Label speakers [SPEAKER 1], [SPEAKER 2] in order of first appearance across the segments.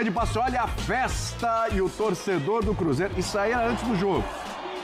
[SPEAKER 1] De passo, olha a festa e o torcedor do Cruzeiro. Isso aí era antes do jogo.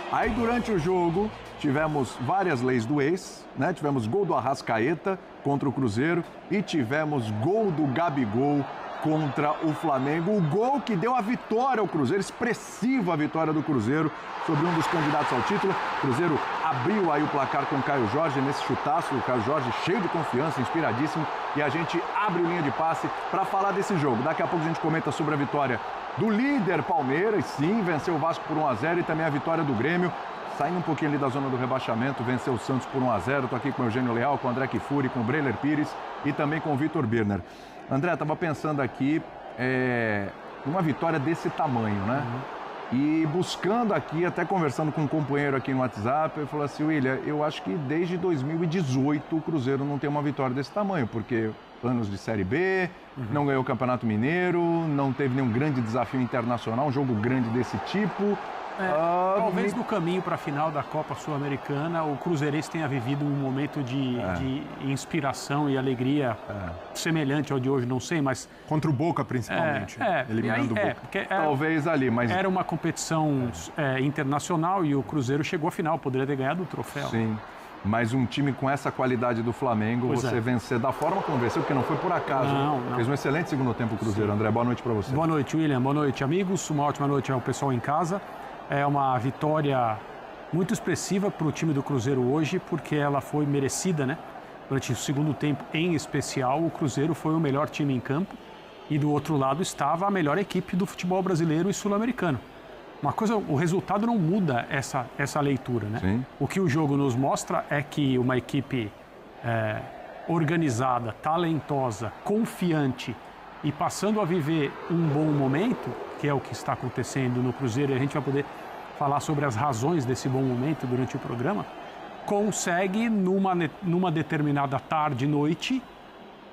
[SPEAKER 1] Aí durante o jogo tivemos várias leis do ex, né? Tivemos gol do Arrascaeta contra o Cruzeiro e tivemos gol do Gabigol contra o Flamengo. O gol que deu a vitória ao Cruzeiro, expressiva a vitória do Cruzeiro sobre um dos candidatos ao título. O Cruzeiro abriu aí o placar com o Caio Jorge nesse chutaço. O Caio Jorge cheio de confiança, inspiradíssimo. E a gente abre o linha de passe para falar desse jogo. Daqui a pouco a gente comenta sobre a vitória do líder Palmeiras. Sim, venceu o Vasco por 1-0 e também a vitória do Grêmio. Saindo um pouquinho ali da zona do rebaixamento, venceu o Santos por 1-0. Estou aqui com o Eugênio Leal, com o André Kifuri, com o Breler Pires e também com o Vitor Birner. André, estava pensando aqui numa vitória desse tamanho, né? E buscando aqui, até conversando com um companheiro aqui no WhatsApp, ele falou assim, William, eu acho que desde 2018 o Cruzeiro não tem uma vitória desse tamanho, porque anos de Série B, não ganhou o Campeonato Mineiro, não teve nenhum grande desafio internacional, um jogo grande desse tipo.
[SPEAKER 2] Talvez no caminho para a final da Copa Sul-Americana o Cruzeirense tenha vivido um momento de inspiração e alegria semelhante ao de hoje, não sei, mas...
[SPEAKER 3] Contra o Boca, principalmente, eliminando o Boca.
[SPEAKER 1] Talvez ali, mas...
[SPEAKER 2] Era uma competição internacional e o Cruzeiro chegou à final, poderia ter ganhado o troféu.
[SPEAKER 1] Sim, mas um time com essa qualidade do Flamengo, vencer da forma como venceu, porque não foi por acaso.
[SPEAKER 2] Não.
[SPEAKER 1] Fez um excelente segundo tempo o Cruzeiro. Sim. André, boa noite para você.
[SPEAKER 2] Boa noite, William. Boa noite, amigos. Uma ótima noite ao pessoal em casa. É uma vitória muito expressiva para o time do Cruzeiro hoje, porque ela foi merecida, né? Durante o segundo tempo, em especial, o Cruzeiro foi o melhor time em campo e do outro lado estava a melhor equipe do futebol brasileiro e sul-americano. Uma coisa, o resultado não muda essa leitura, né?
[SPEAKER 1] Sim.
[SPEAKER 2] O que o jogo nos mostra é que uma equipe organizada, talentosa, confiante e passando a viver um bom momento, que é o que está acontecendo no Cruzeiro, e a gente vai poder falar sobre as razões desse bom momento durante o programa, consegue, numa determinada tarde e noite,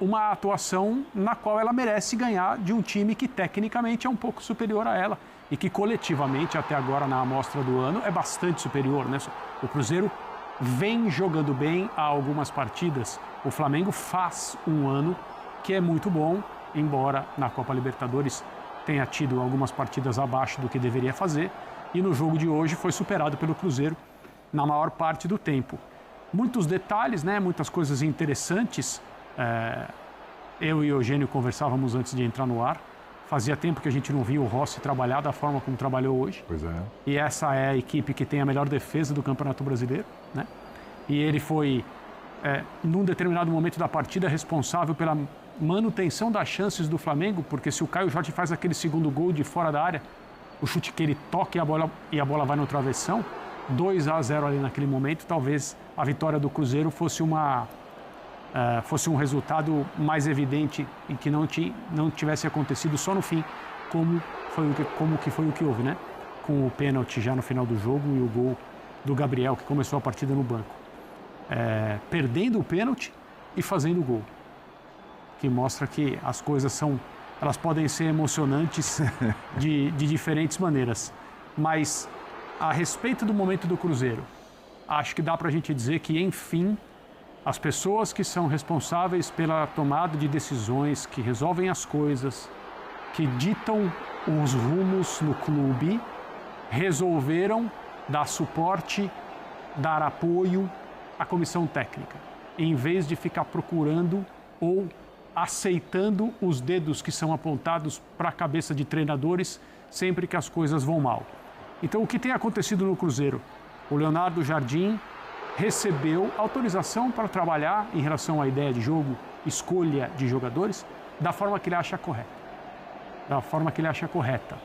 [SPEAKER 2] uma atuação na qual ela merece ganhar de um time que tecnicamente é um pouco superior a ela e que coletivamente, até agora na amostra do ano, é bastante superior, né? O Cruzeiro vem jogando bem há algumas partidas, o Flamengo faz um ano que é muito bom, embora na Copa Libertadores tenha tido algumas partidas abaixo do que deveria fazer, e no jogo de hoje foi superado pelo Cruzeiro na maior parte do tempo. Muitos detalhes, né? Muitas coisas interessantes. Eu e o Eugênio conversávamos antes de entrar no ar. Fazia tempo que a gente não via o Rossi trabalhar da forma como trabalhou hoje.
[SPEAKER 1] Pois é.
[SPEAKER 2] E essa é a equipe que tem a melhor defesa do Campeonato Brasileiro, né? E ele foi, num determinado momento da partida, responsável pela manutenção das chances do Flamengo, porque se o Caio Jorge faz aquele segundo gol de fora da área, o chute que ele toca e a bola vai no travessão, 2-0 ali naquele momento, talvez a vitória do Cruzeiro fosse um resultado mais evidente e que não tivesse acontecido só no fim, como foi o que houve, né? Com o pênalti já no final do jogo e o gol do Gabriel, que começou a partida no banco. Perdendo o pênalti e fazendo o gol. Que mostra que as coisas elas podem ser emocionantes de diferentes maneiras. Mas, a respeito do momento do Cruzeiro, acho que dá para a gente dizer que, enfim, as pessoas que são responsáveis pela tomada de decisões, que resolvem as coisas, que ditam os rumos no clube, resolveram dar suporte, dar apoio à comissão técnica, em vez de ficar procurando ou aceitando os dedos que são apontados para a cabeça de treinadores sempre que as coisas vão mal. Então, o que tem acontecido no Cruzeiro? O Leonardo Jardim recebeu autorização para trabalhar em relação à ideia de jogo, escolha de jogadores, da forma que ele acha correta.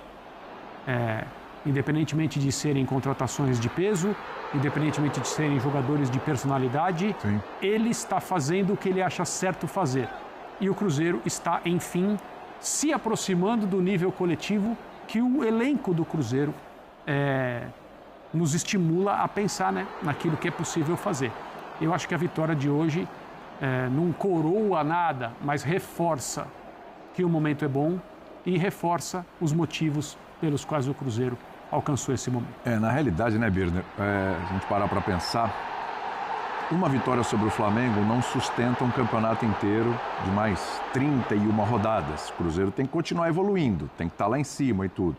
[SPEAKER 2] Independentemente de serem contratações de peso, independentemente de serem jogadores de personalidade,
[SPEAKER 1] Sim.
[SPEAKER 2] Ele está fazendo o que ele acha certo fazer. E o Cruzeiro está, enfim, se aproximando do nível coletivo que o elenco do Cruzeiro nos estimula a pensar, né, naquilo que é possível fazer. Eu acho que a vitória de hoje não coroa nada, mas reforça que o momento é bom e reforça os motivos pelos quais o Cruzeiro alcançou esse momento.
[SPEAKER 1] Na realidade, né, Birner, a gente parar para pensar, uma vitória sobre o Flamengo não sustenta um campeonato inteiro de mais 31 rodadas. O Cruzeiro tem que continuar evoluindo, tem que estar lá em cima e tudo.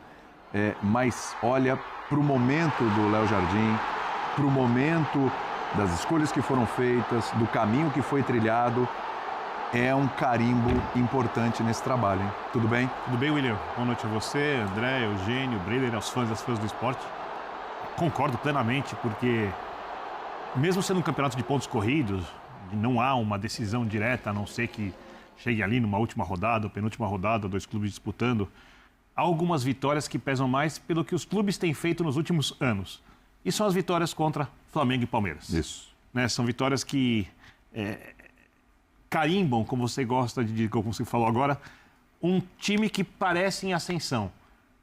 [SPEAKER 1] Mas olha para o momento do Léo Jardim, para o momento das escolhas que foram feitas, do caminho que foi trilhado, é um carimbo importante nesse trabalho, hein? Tudo bem?
[SPEAKER 3] Tudo bem, William? Boa noite a você, André, Eugênio, Breler, aos fãs das fãs do esporte. Concordo plenamente, porque mesmo sendo um campeonato de pontos corridos, não há uma decisão direta, a não ser que chegue ali numa última rodada, ou penúltima rodada, 2 clubes disputando, há algumas vitórias que pesam mais pelo que os clubes têm feito nos últimos anos. E são as vitórias contra Flamengo e Palmeiras.
[SPEAKER 1] Isso.
[SPEAKER 3] Né? São vitórias que carimbam, como você gosta de dizer, como você falou agora, um time que parece em ascensão.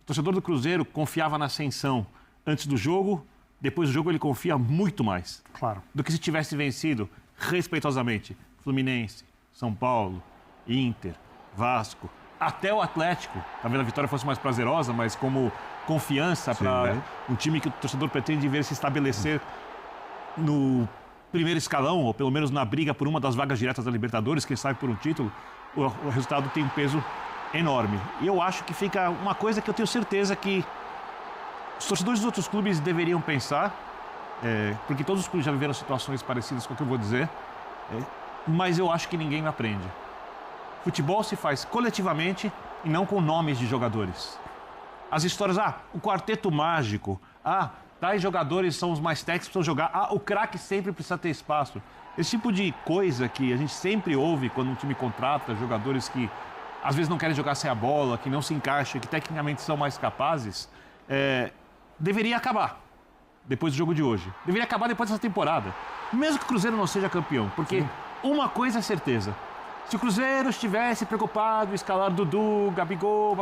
[SPEAKER 3] O torcedor do Cruzeiro confiava na ascensão antes do jogo, depois do jogo ele confia muito mais.
[SPEAKER 2] Claro.
[SPEAKER 3] Do que se tivesse vencido respeitosamente Fluminense, São Paulo, Inter, Vasco, até o Atlético. Talvez a vitória fosse mais prazerosa, mas como confiança para um time que o torcedor pretende ver se estabelecer no primeiro escalão, ou pelo menos na briga por uma das vagas diretas da Libertadores, quem sabe por um título, o resultado tem um peso enorme. E eu acho que fica uma coisa que eu tenho certeza que os torcedores dos outros clubes deveriam pensar, porque todos os clubes já viveram situações parecidas com o que eu vou dizer, mas eu acho que ninguém aprende. Futebol se faz coletivamente e não com nomes de jogadores. As histórias, o quarteto mágico, tais jogadores são os mais técnicos, precisam jogar, o craque sempre precisa ter espaço. Esse tipo de coisa que a gente sempre ouve quando um time contrata jogadores que às vezes não querem jogar sem a bola, que não se encaixam, que tecnicamente são mais capazes, deveria acabar depois do jogo de hoje. Deveria acabar depois dessa temporada. Mesmo que o Cruzeiro não seja campeão, porque uma coisa é certeza. Se o Cruzeiro estivesse preocupado em escalar Dudu, Gabigol,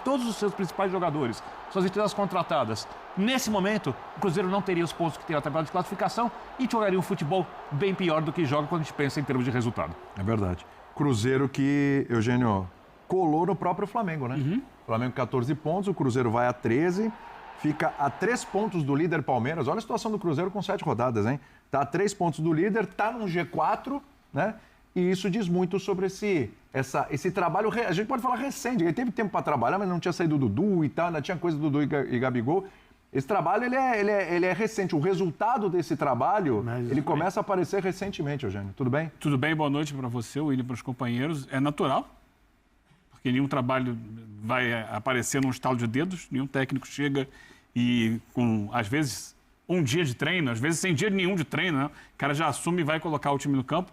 [SPEAKER 3] todos os seus principais jogadores, suas estrelas contratadas, nesse momento, o Cruzeiro não teria os pontos que tem na tabela de classificação e jogaria um futebol bem pior do que joga quando a gente pensa em termos de resultado.
[SPEAKER 1] É verdade. Cruzeiro que, Eugênio, colou no próprio Flamengo, né? Flamengo 14 pontos, o Cruzeiro vai a 13, fica a 3 pontos do líder Palmeiras. Olha a situação do Cruzeiro com 7 rodadas, hein? Tá a 3 pontos do líder, tá no G4, né? E isso diz muito sobre esse trabalho, a gente pode falar recente, ele teve tempo para trabalhar, mas não tinha saído do Dudu e tal, ainda tinha coisa do Dudu e Gabigol. Esse trabalho, ele é recente, o resultado desse trabalho, ele começa a aparecer recentemente, Eugênio. Tudo bem?
[SPEAKER 4] Tudo bem, boa noite para você, William, para os companheiros. É natural, porque nenhum trabalho vai aparecer num estalo de dedos, nenhum técnico chega e com, às vezes, um dia de treino, às vezes sem dia nenhum de treino, né? O cara já assume e vai colocar o time no campo.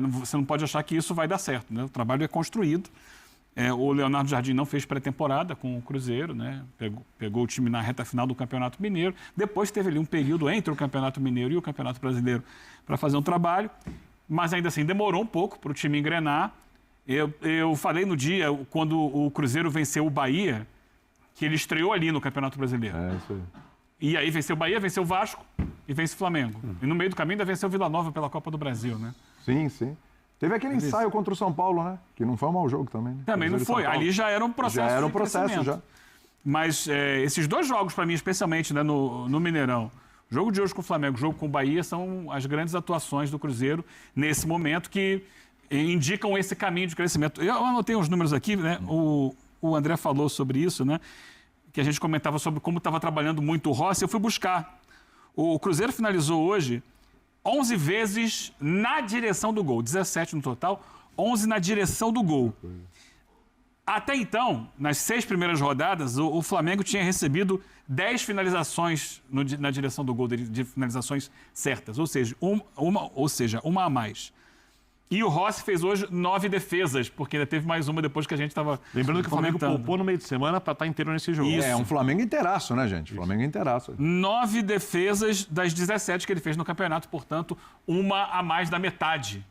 [SPEAKER 4] Você não pode achar que isso vai dar certo, né? O trabalho é construído. O Leonardo Jardim não fez pré-temporada com o Cruzeiro, né? Pegou o time na reta final do Campeonato Mineiro. Depois teve ali um período entre o Campeonato Mineiro e o Campeonato Brasileiro para fazer um trabalho. Mas ainda assim demorou um pouco para o time engrenar. Eu falei no dia, quando o Cruzeiro venceu o Bahia, que ele estreou ali no Campeonato Brasileiro.
[SPEAKER 1] Isso aí.
[SPEAKER 4] E aí venceu o Bahia, venceu o Vasco e vence o Flamengo. E no meio do caminho ainda venceu o Vila Nova pela Copa do Brasil, né?
[SPEAKER 1] Sim, sim. Teve aquele ensaio contra o São Paulo, né? Que não foi um mau jogo também. Né?
[SPEAKER 4] Também não foi. Ali já era um processo.
[SPEAKER 1] Já era um processo, já.
[SPEAKER 4] Mas esses 2 jogos, para mim, especialmente, né, no Mineirão, o jogo de hoje com o Flamengo, o jogo com o Bahia, são as grandes atuações do Cruzeiro nesse momento que indicam esse caminho de crescimento. Eu anotei uns números aqui, né? O André falou sobre isso, né? Que a gente comentava sobre como estava trabalhando muito o Rossi. Eu fui buscar. O Cruzeiro finalizou hoje 11 vezes na direção do gol, 17 no total, 11 na direção do gol. Até então, nas 6 primeiras rodadas, o Flamengo tinha recebido 10 finalizações na direção do gol, de finalizações certas, ou seja, uma a mais. E o Rossi fez hoje 9 defesas, porque ainda teve mais uma depois que a gente estava.
[SPEAKER 3] Lembrando que o Flamengo poupou no meio de semana para estar inteiro nesse jogo.
[SPEAKER 4] Isso.
[SPEAKER 1] É um Flamengo inteiraço, né, gente? Flamengo inteiraço.
[SPEAKER 4] 9 defesas das 17 que ele fez no campeonato, portanto, uma a mais da metade.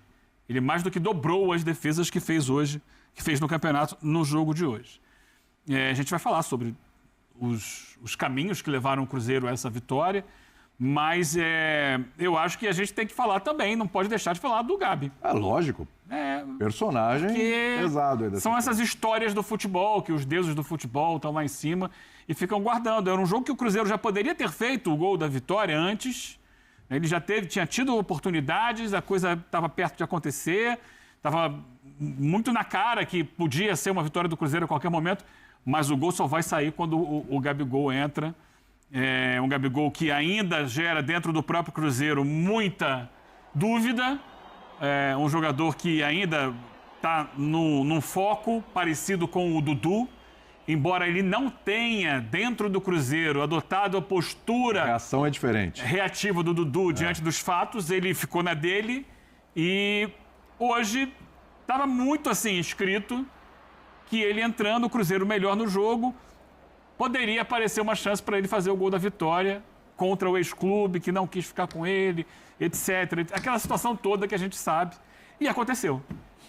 [SPEAKER 4] Ele mais do que dobrou as defesas que fez hoje, que fez no campeonato, no jogo de hoje. A gente vai falar sobre os caminhos que levaram o Cruzeiro a essa vitória. Mas eu acho que a gente tem que falar também, não pode deixar de falar do Gabi.
[SPEAKER 1] É lógico. Personagem pesado.
[SPEAKER 4] São essas histórias do futebol, que os deuses do futebol estão lá em cima e ficam guardando. Era um jogo que o Cruzeiro já poderia ter feito o gol da vitória antes Ele já tinha tido oportunidades, a coisa estava perto de acontecer, estava muito na cara que podia ser uma vitória do Cruzeiro a qualquer momento, mas o gol só vai sair quando o Gabigol entra. É um Gabigol que ainda gera dentro do próprio Cruzeiro muita dúvida, é um jogador que ainda está num foco parecido com o Dudu, embora ele não tenha, dentro do Cruzeiro, adotado a postura...
[SPEAKER 1] A reação é diferente.
[SPEAKER 4] ...reativa do Dudu diante dos fatos, ele ficou na dele e hoje estava muito assim escrito que ele entrando, o Cruzeiro melhor no jogo, poderia aparecer uma chance para ele fazer o gol da vitória contra o ex-clube, que não quis ficar com ele, etc. Aquela situação toda que a gente sabe. E aconteceu.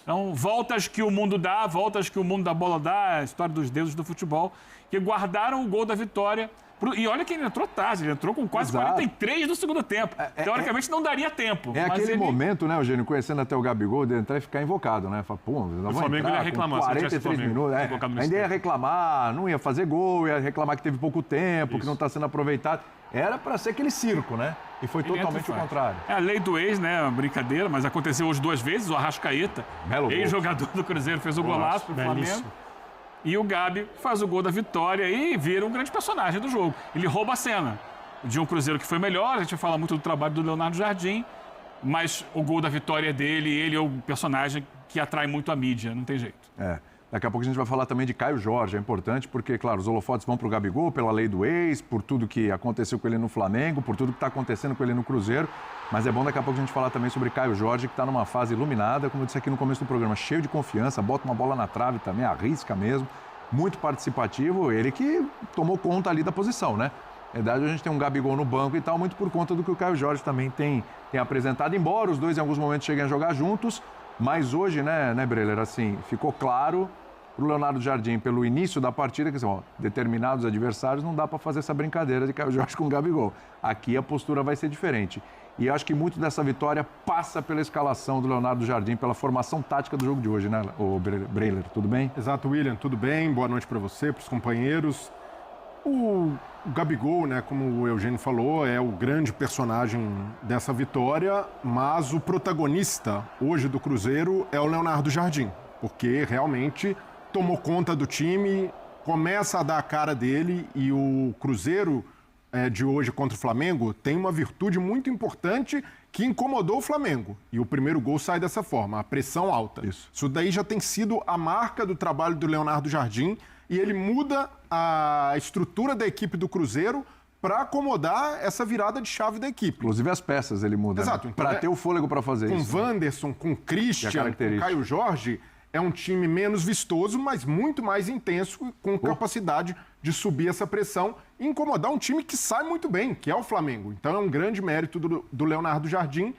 [SPEAKER 4] Então, voltas que o mundo dá, voltas que o mundo da bola dá, a história dos deuses do futebol, que guardaram o gol da vitória. E olha que ele entrou tarde, ele entrou com quase 43 do segundo tempo. Teoricamente não daria tempo.
[SPEAKER 1] É
[SPEAKER 4] mas
[SPEAKER 1] aquele momento, né, Eugênio, conhecendo até o Gabigol, de entrar e ficar invocado, né? Fala, pô, não vou
[SPEAKER 3] Flamengo
[SPEAKER 1] entrar
[SPEAKER 3] ia reclamar,
[SPEAKER 1] com 43 minutos. Ainda ia reclamar, não ia fazer gol, ia reclamar que teve pouco tempo, que não está sendo aproveitado. Era para ser aquele circo, né? E foi totalmente o contrário.
[SPEAKER 4] É a lei do ex, né? Uma brincadeira, mas aconteceu hoje 2 vezes. O Arrascaeta, ex-jogador do Cruzeiro, fez o golaço pro Flamengo. E o Gabi faz o gol da vitória e vira um grande personagem do jogo. Ele rouba a cena de um Cruzeiro que foi melhor. A gente fala muito do trabalho do Leonardo Jardim, mas o gol da vitória é dele. Ele é o personagem que atrai muito a mídia, não tem jeito.
[SPEAKER 1] Daqui a pouco a gente vai falar também de Caio Jorge. É importante porque, claro, os holofotes vão para o Gabigol pela lei do ex, por tudo que aconteceu com ele no Flamengo, por tudo que está acontecendo com ele no Cruzeiro. Mas é bom daqui a pouco a gente falar também sobre Caio Jorge, que está numa fase iluminada, como eu disse aqui no começo do programa, cheio de confiança, bota uma bola na trave também, arrisca mesmo, muito participativo. Ele que tomou conta ali da posição, né? Na verdade, a gente tem um Gabigol no banco e tal, muito por conta do que o Caio Jorge também tem apresentado, embora os dois em alguns momentos cheguem a jogar juntos. Mas hoje, né, Breler, assim, ficou claro para o Leonardo Jardim, pelo início da partida, que assim, determinados adversários não dá para fazer essa brincadeira de Caio Jorge com o Gabigol. Aqui a postura vai ser diferente. E eu acho que muito dessa vitória passa pela escalação do Leonardo Jardim, pela formação tática do jogo de hoje, né, o Breler? Tudo bem?
[SPEAKER 5] Exato, William, tudo bem? Boa noite para você, para os companheiros. O Gabigol, né, como o Eugênio falou, é o grande personagem dessa vitória, mas o protagonista hoje do Cruzeiro é o Leonardo Jardim, porque realmente tomou conta do time, começa a dar a cara dele e o Cruzeiro de hoje contra o Flamengo tem uma virtude muito importante que incomodou o Flamengo. E o primeiro gol sai dessa forma, a pressão alta. Isso daí já tem sido a marca do trabalho do Leonardo Jardim e ele muda a estrutura da equipe do Cruzeiro para acomodar essa virada de chave da equipe.
[SPEAKER 1] Inclusive as peças ele muda.
[SPEAKER 5] Exato.
[SPEAKER 1] Né? Para ter o fôlego para fazer isso.
[SPEAKER 5] Com Wanderson, com Christian, com Caio Jorge, é um time menos vistoso, mas muito mais intenso, com capacidade de subir essa pressão e incomodar um time que sai muito bem, que é o Flamengo. Então é um grande mérito do Leonardo Jardim.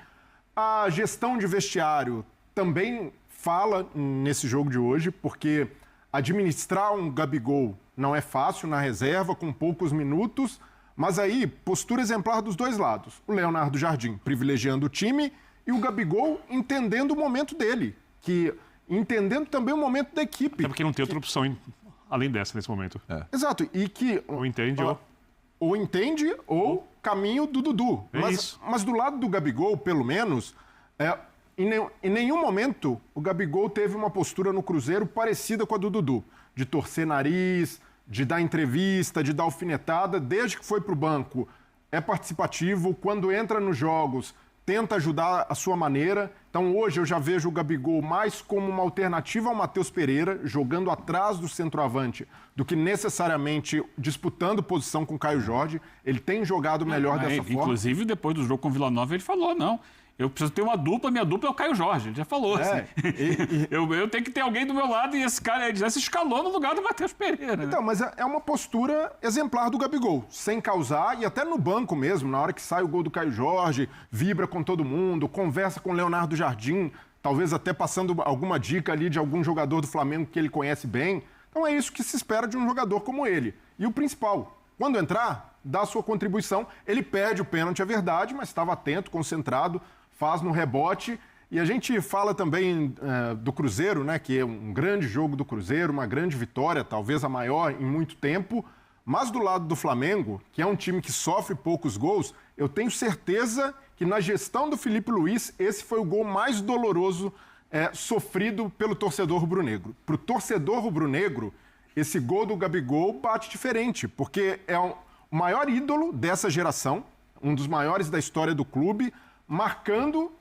[SPEAKER 5] A gestão de vestiário também fala nesse jogo de hoje, porque administrar um Gabigol não é fácil na reserva, com poucos minutos, mas aí, postura exemplar dos dois lados. O Leonardo Jardim privilegiando o time e o Gabigol entendendo o momento dele, entendendo também o momento da equipe.
[SPEAKER 3] Até porque não tem outra opção além dessa nesse momento.
[SPEAKER 5] Exato, e que...
[SPEAKER 3] Ou entende
[SPEAKER 5] ou entende ou caminho do Dudu.
[SPEAKER 3] Isso.
[SPEAKER 5] Mas do lado do Gabigol, pelo menos, em nenhum momento o Gabigol teve uma postura no Cruzeiro parecida com a do Dudu. De torcer nariz, de dar entrevista, de dar alfinetada. Desde que foi para o banco, é participativo. Quando entra nos jogos, tenta ajudar a sua maneira. Então hoje eu já vejo o Gabigol mais como uma alternativa ao Matheus Pereira, jogando atrás do centroavante, do que necessariamente disputando posição com o Caio Jorge. Ele tem jogado melhor dessa forma.
[SPEAKER 4] Inclusive, depois do jogo com o Vila Nova, ele falou, não, eu preciso ter uma dupla, minha dupla é o Caio Jorge. Ele já falou assim. Eu tenho que ter alguém do meu lado e esse cara já se escalou no lugar do Matheus Pereira.
[SPEAKER 5] Então, mas é uma postura exemplar do Gabigol, sem causar, e até no banco mesmo, na hora que sai o gol do Caio Jorge, vibra com todo mundo, conversa com o Leonardo Jardim, talvez até passando alguma dica ali de algum jogador do Flamengo que ele conhece bem. Então é isso que se espera de um jogador como ele. E o principal, quando entrar, dá a sua contribuição. Ele perde o pênalti, é verdade, mas estava atento, concentrado, faz no rebote. E a gente fala também do Cruzeiro, né, que é um grande jogo do Cruzeiro, uma grande vitória, talvez a maior em muito tempo. Mas do lado do Flamengo, que é um time que sofre poucos gols, eu tenho certeza que na gestão do Filipe Luís, esse foi o gol mais doloroso sofrido pelo torcedor rubro-negro. Para o torcedor rubro-negro, esse gol do Gabigol bate diferente, porque é o maior ídolo dessa geração, um dos maiores da história do clube, marcando,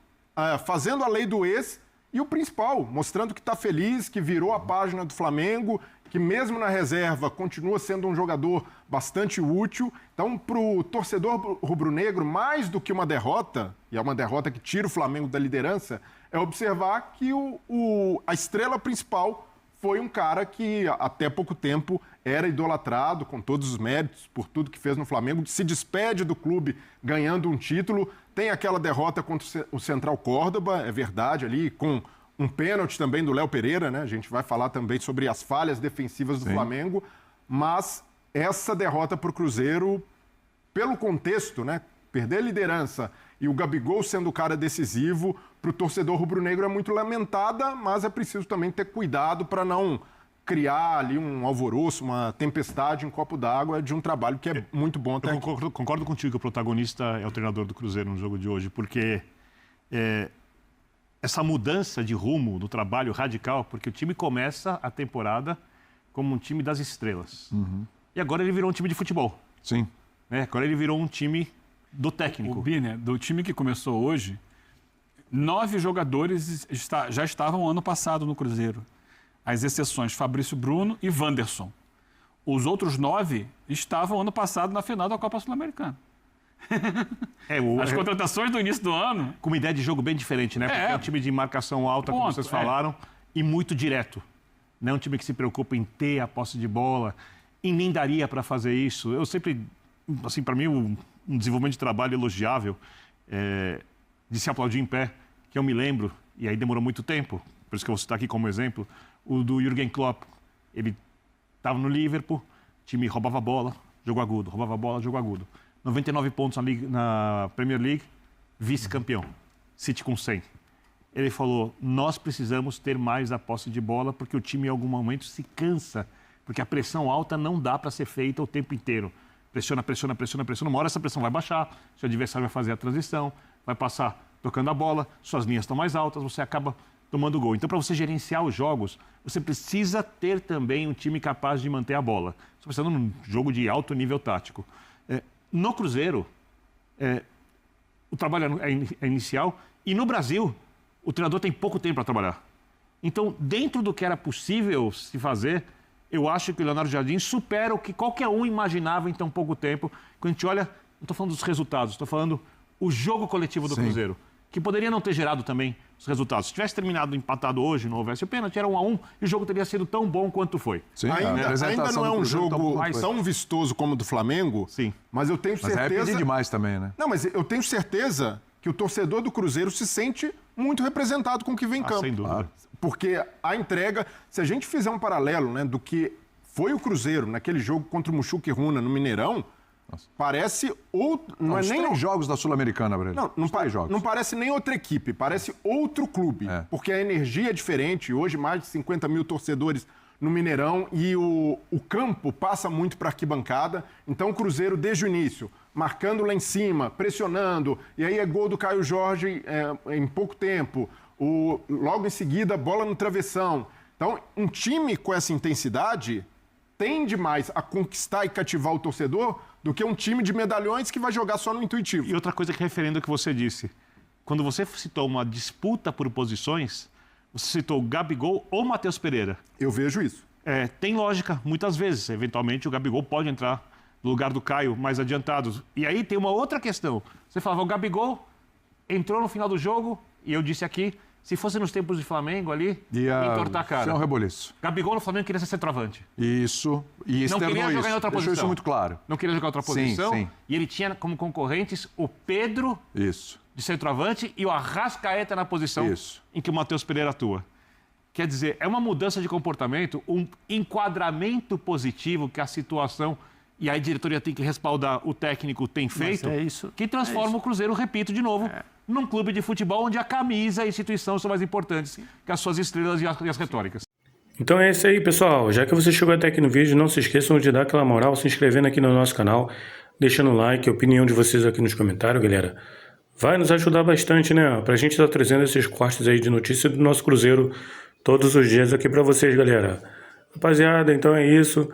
[SPEAKER 5] fazendo a lei do ex e o principal, mostrando que está feliz, que virou a página do Flamengo, que mesmo na reserva continua sendo um jogador bastante útil. Então, para o torcedor rubro-negro, mais do que uma derrota, e é uma derrota que tira o Flamengo da liderança, é observar que a estrela principal foi um cara que até pouco tempo era idolatrado, com todos os méritos, por tudo que fez no Flamengo, se despede do clube ganhando um título. Tem aquela derrota contra o Central Córdoba, é verdade, ali com um pênalti também do Léo Pereira, né? A gente vai falar também sobre as falhas defensivas do Flamengo, mas essa derrota para o Cruzeiro, pelo contexto, né? Perder a liderança e o Gabigol sendo o cara decisivo, para o torcedor rubro-negro é muito lamentada, mas é preciso também ter cuidado para não criar ali um alvoroço, uma tempestade, um copo d'água de um trabalho que é muito bom até aqui.
[SPEAKER 3] Eu concordo contigo que o protagonista é o treinador do Cruzeiro no jogo de hoje, porque essa mudança de rumo do trabalho radical, porque o time começa a temporada como um time das estrelas. E agora ele virou um time de futebol.
[SPEAKER 1] Sim.
[SPEAKER 3] Agora ele virou um time do técnico.
[SPEAKER 4] O Biner, do time que começou hoje, 9 jogadores já estavam ano passado no Cruzeiro. As exceções Fabrício Bruno e Wanderson. Os outros 9 estavam ano passado na final da Copa Sul-Americana. As contratações do início do ano...
[SPEAKER 3] Com uma ideia de jogo bem diferente, né? Porque é um time de marcação alta, como vocês falaram, e muito direto. Não é um time que se preocupa em ter a posse de bola, e nem daria para fazer isso. Eu sempre, assim, para mim, um desenvolvimento de trabalho elogiável, de se aplaudir em pé, que eu me lembro, e aí demorou muito tempo, por isso que eu vou citar aqui como exemplo, o do Jürgen Klopp. Ele estava no Liverpool, o time roubava a bola, jogo agudo, roubava a bola, jogo agudo. 99 pontos na Premier League, vice-campeão. City com 100. Ele falou, nós precisamos ter mais a posse de bola porque o time em algum momento se cansa, porque a pressão alta não dá para ser feita o tempo inteiro. Pressiona, pressiona, pressiona, pressiona. Uma hora essa pressão vai baixar, seu adversário vai fazer a transição, vai passar tocando a bola, suas linhas estão mais altas, você acaba tomando gol. Então, para você gerenciar os jogos, você precisa ter também um time capaz de manter a bola. Você precisa de um jogo de alto nível tático. No Cruzeiro, o trabalho é inicial e no Brasil, o treinador tem pouco tempo para trabalhar. Então, dentro do que era possível se fazer, eu acho que o Leonardo Jardim supera o que qualquer um imaginava em tão pouco tempo. Quando a gente olha, não estou falando dos resultados, estou falando o jogo coletivo do Cruzeiro, que poderia não ter gerado também os resultados. Se tivesse terminado empatado hoje, não houvesse o pênalti, era 1-1 e o jogo teria sido tão bom quanto foi.
[SPEAKER 1] Sim,
[SPEAKER 5] ainda não é um jogo tão vistoso como o do Flamengo,
[SPEAKER 3] sim,
[SPEAKER 5] mas eu tenho certeza...
[SPEAKER 1] Mas é pedir demais também, né?
[SPEAKER 5] Não, mas eu tenho certeza que o torcedor do Cruzeiro se sente muito representado com o que vem em campo.
[SPEAKER 3] Sem dúvida.
[SPEAKER 5] Porque a entrega, se a gente fizer um paralelo, né, do que foi o Cruzeiro naquele jogo contra o Muxuca e Runa no Mineirão, parece outro... Não é nem
[SPEAKER 1] 3 jogos da Sul-Americana, Breno.
[SPEAKER 5] Não parece nem outra equipe, parece outro clube. Porque a energia é diferente. Hoje, mais de 50 mil torcedores no Mineirão e o campo passa muito para a arquibancada. Então, o Cruzeiro, desde o início, marcando lá em cima, pressionando, e aí é gol do Caio Jorge em pouco tempo. Logo em seguida, bola no travessão. Então, um time com essa intensidade tende mais a conquistar e cativar o torcedor do que um time de medalhões que vai jogar só no intuitivo.
[SPEAKER 3] E outra coisa que referendo ao que você disse, quando você citou uma disputa por posições, você citou Gabigol ou Matheus Pereira.
[SPEAKER 5] Eu vejo isso.
[SPEAKER 3] Tem lógica, muitas vezes. Eventualmente, o Gabigol pode entrar no lugar do Caio mais adiantado. E aí tem uma outra questão. Você falava, o Gabigol entrou no final do jogo, e eu disse aqui, se fosse nos tempos de Flamengo ali, ia entortar a cara.
[SPEAKER 1] Isso é um reboliço.
[SPEAKER 3] Gabigol no Flamengo queria ser centroavante.
[SPEAKER 1] Isso. E
[SPEAKER 3] não queria jogar em outra posição.
[SPEAKER 1] Deixou isso muito claro.
[SPEAKER 3] Não queria jogar em outra posição.
[SPEAKER 1] Sim.
[SPEAKER 3] E ele tinha como concorrentes o Pedro de centroavante e o Arrascaeta na posição em que o Matheus Pereira atua. Quer dizer, é uma mudança de comportamento, um enquadramento positivo que a situação, e aí a diretoria tem que respaldar, o técnico tem feito, que transforma o Cruzeiro, repito de novo, num clube de futebol onde a camisa e a instituição são mais importantes que as suas estrelas e as retóricas.
[SPEAKER 6] Então é isso aí, pessoal. Já que você chegou até aqui no vídeo, não se esqueçam de dar aquela moral, se inscrevendo aqui no nosso canal, deixando o like, a opinião de vocês aqui nos comentários, galera. vai nos ajudar bastante, né? Pra gente estar trazendo esses cortes aí de notícia do nosso Cruzeiro todos os dias aqui pra vocês, galera. Rapaziada, então é isso.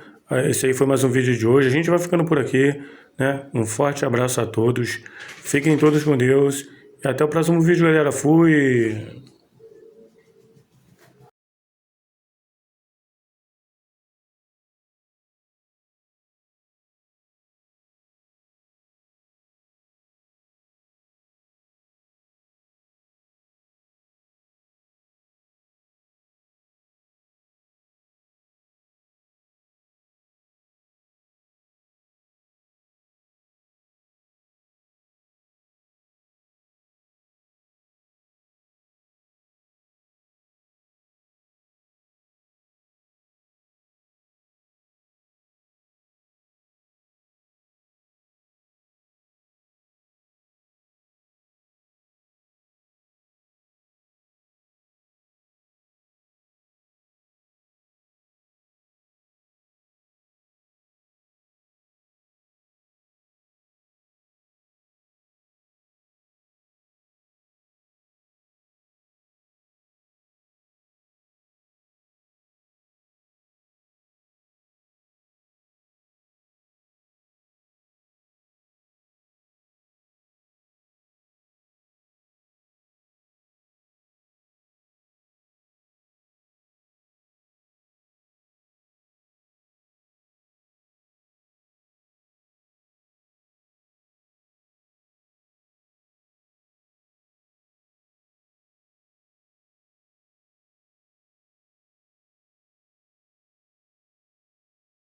[SPEAKER 6] Esse aí foi mais um vídeo de hoje. A gente vai ficando por aqui, né? Um forte abraço a todos. Fiquem todos com Deus. E até o próximo vídeo, galera. Fui!